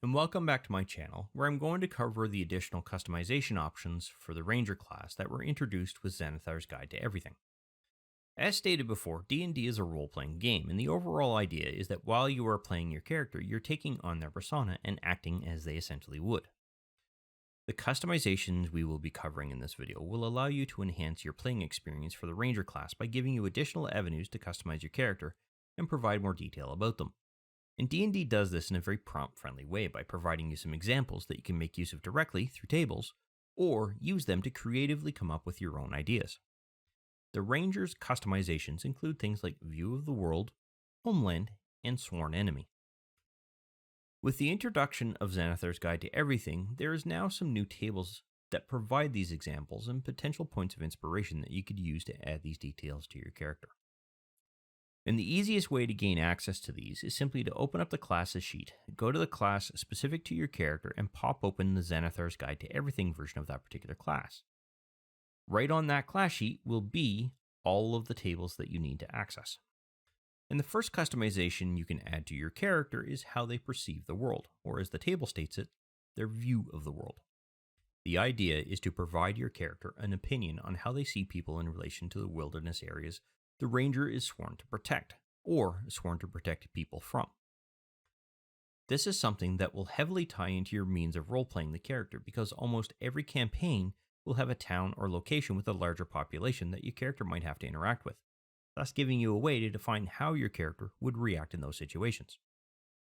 and welcome back to my channel, where I'm going to cover the additional customization options for the Ranger class that were introduced with Xanathar's Guide to Everything. As stated before, D&D is a role-playing game, and the overall idea is that while you are playing your character, you're taking on their persona and acting as they essentially would. The customizations we will be covering in this video will allow you to enhance your playing experience for the Ranger class by giving you additional avenues to customize your character and provide more detail about them. And D&D does this in a very prompt-friendly way by providing you some examples that you can make use of directly through tables, or use them to creatively come up with your own ideas. The Ranger's customizations include things like View of the World, Homeland, and Sworn Enemy. With the introduction of Xanathar's Guide to Everything, there is now some new tables that provide these examples and potential points of inspiration that you could use to add these details to your character. And the easiest way to gain access to these is simply to open up the classes sheet, go to the class specific to your character, and pop open the Xanathar's Guide to Everything version of that particular class. Right on that class sheet will be all of the tables that you need to access. And the first customization you can add to your character is how they perceive the world, or as the table states it, their view of the world. The idea is to provide your character an opinion on how they see people in relation to the wilderness areas the Ranger is sworn to protect, or sworn to protect people from. This is something that will heavily tie into your means of role-playing the character, because almost every campaign will have a town or location with a larger population that your character might have to interact with, thus giving you a way to define how your character would react in those situations.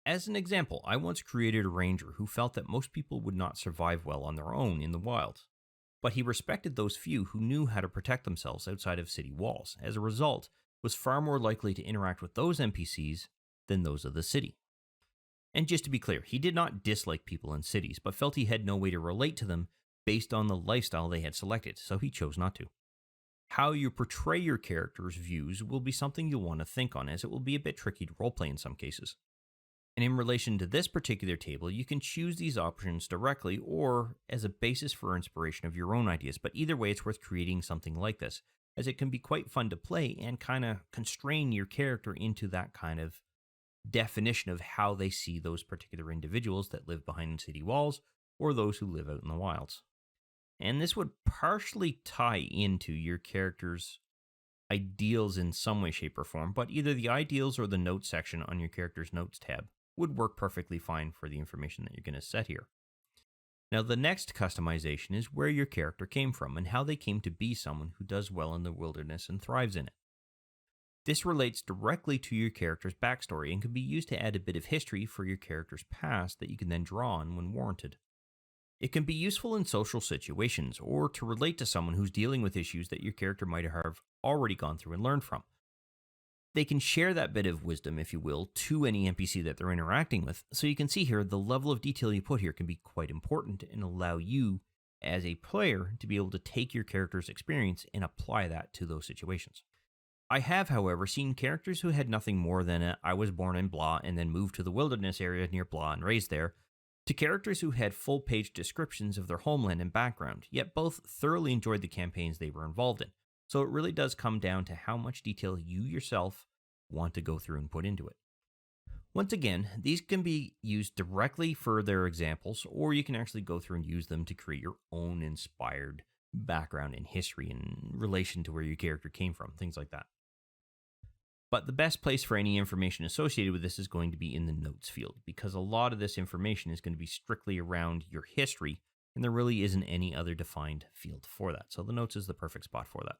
As an example, I once created a Ranger who felt that most people would not survive well on their own in the wilds, but he respected those few who knew how to protect themselves outside of city walls. As a result, was far more likely to interact with those NPCs than those of the city. And just to be clear, he did not dislike people in cities, but felt he had no way to relate to them based on the lifestyle they had selected, so he chose not to. How you portray your character's views will be something you'll want to think on, as it will be a bit tricky to roleplay in some cases. And in relation to this particular table, you can choose these options directly or as a basis for inspiration of your own ideas, but either way it's worth creating something like this, as it can be quite fun to play and kind of constrain your character into that kind of definition of how they see those particular individuals that live behind city walls or those who live out in the wilds. And this would partially tie into your character's ideals in some way, shape, or form, but either the ideals or the notes section on your character's notes tab would work perfectly fine for the information that you're going to set here. Now, the next customization is where your character came from and how they came to be someone who does well in the wilderness and thrives in it. This relates directly to your character's backstory and can be used to add a bit of history for your character's past that you can then draw on when warranted. It can be useful in social situations or to relate to someone who's dealing with issues that your character might have already gone through and learned from. They can share that bit of wisdom, if you will, to any NPC that they're interacting with. So you can see here, the level of detail you put here can be quite important and allow you, as a player, to be able to take your character's experience and apply that to those situations. I have, however, seen characters who had nothing more than a I was born in blah and then moved to the wilderness area near blah and raised there, to characters who had full-page descriptions of their homeland and background, yet both thoroughly enjoyed the campaigns they were involved in. So it really does come down to how much detail you yourself want to go through and put into it. Once again, these can be used directly for their examples, or you can actually go through and use them to create your own inspired background and history in relation to where your character came from, things like that. But the best place for any information associated with this is going to be in the notes field, because a lot of this information is going to be strictly around your history, and there really isn't any other defined field for that. So the notes is the perfect spot for that.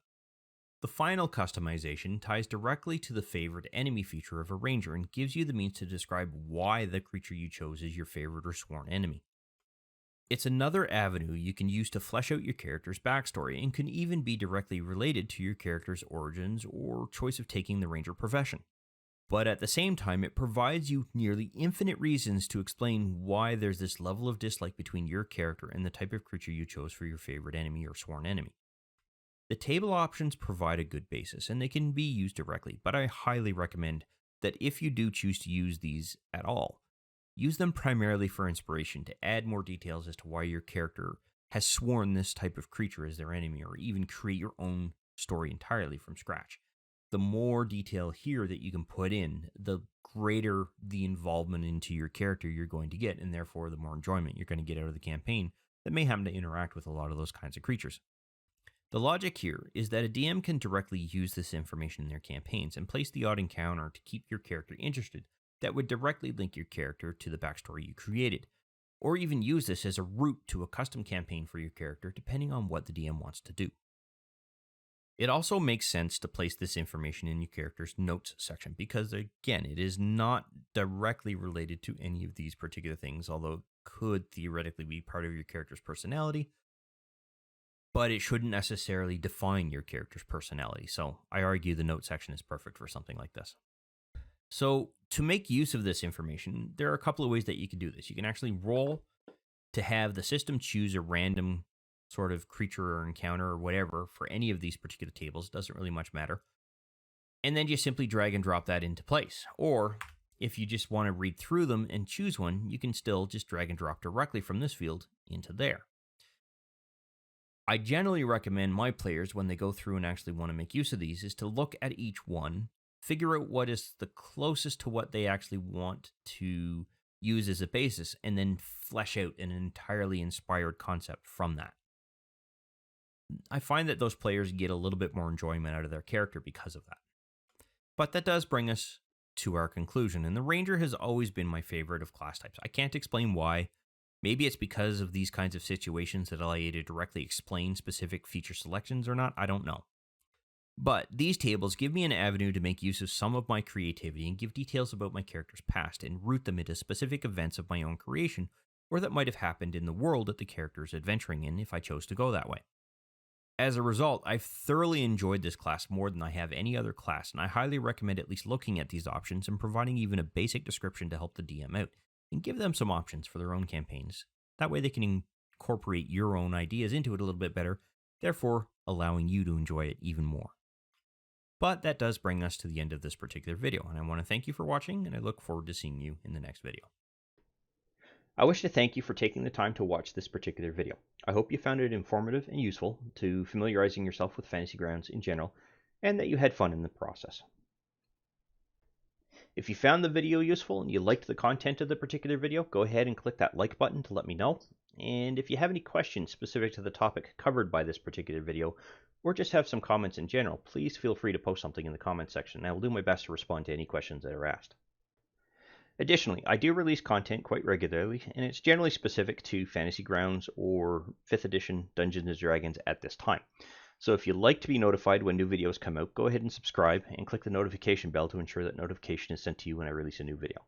The final customization ties directly to the favorite enemy feature of a Ranger and gives you the means to describe why the creature you chose is your favorite or sworn enemy. It's another avenue you can use to flesh out your character's backstory and can even be directly related to your character's origins or choice of taking the Ranger profession. But at the same time, it provides you nearly infinite reasons to explain why there's this level of dislike between your character and the type of creature you chose for your favorite enemy or sworn enemy. The table options provide a good basis, and they can be used directly, but I highly recommend that if you do choose to use these at all, use them primarily for inspiration to add more details as to why your character has sworn this type of creature as their enemy, or even create your own story entirely from scratch. the more detail here that you can put in, the greater the involvement into your character you're going to get, and therefore the more enjoyment you're going to get out of the campaign that may happen to interact with a lot of those kinds of creatures. The logic here is that a DM can directly use this information in their campaigns and place the odd encounter to keep your character interested that would directly link your character to the backstory you created, or even use this as a route to a custom campaign for your character depending on what the DM wants to do. It also makes sense to place this information in your character's notes section because, again, it is not directly related to any of these particular things, although it could theoretically be part of your character's personality, but it shouldn't necessarily define your character's personality. So I argue the note section is perfect for something like this. So to make use of this information, there are a couple of ways that you can do this. You can actually roll to have the system choose a random sort of creature or encounter or whatever for any of these particular tables. Doesn't really much matter. And then you simply drag and drop that into place. Or if you just want to read through them and choose one, you can still just drag and drop directly from this field into there. I generally recommend my players, when they go through and actually want to make use of these, is to look at each one, figure out what is the closest to what they actually want to use as a basis, and then flesh out an entirely inspired concept from that. I find that those players get a little bit more enjoyment out of their character because of that. But that does bring us to our conclusion, and the Ranger has always been my favorite of class types. I can't explain why. Maybe it's because of these kinds of situations that allow you to directly explain specific feature selections or not, I don't know. But these tables give me an avenue to make use of some of my creativity and give details about my character's past and root them into specific events of my own creation, or that might have happened in the world that the character is adventuring in if I chose to go that way. As a result, I've thoroughly enjoyed this class more than I have any other class, and I highly recommend at least looking at these options and providing even a basic description to help the DM out, and give them some options for their own campaigns. That way they can incorporate your own ideas into it a little bit better, therefore allowing you to enjoy it even more. But that does bring us to the end of this particular video, and I want to thank you for watching, and I look forward to seeing you in the next video. I wish to thank you for taking the time to watch this particular video. I hope you found it informative and useful to familiarizing yourself with Fantasy Grounds in general, and that you had fun in the process. If you found the video useful and you liked the content of the particular video, go ahead and click that like button to let me know. And if you have any questions specific to the topic covered by this particular video, or just have some comments in general, please feel free to post something in the comments section, and I will do my best to respond to any questions that are asked. Additionally, I do release content quite regularly, and it's generally specific to Fantasy Grounds or 5th edition Dungeons & Dragons at this time. So if you'd like to be notified when new videos come out, go ahead and subscribe and click the notification bell to ensure that notification is sent to you when I release a new video.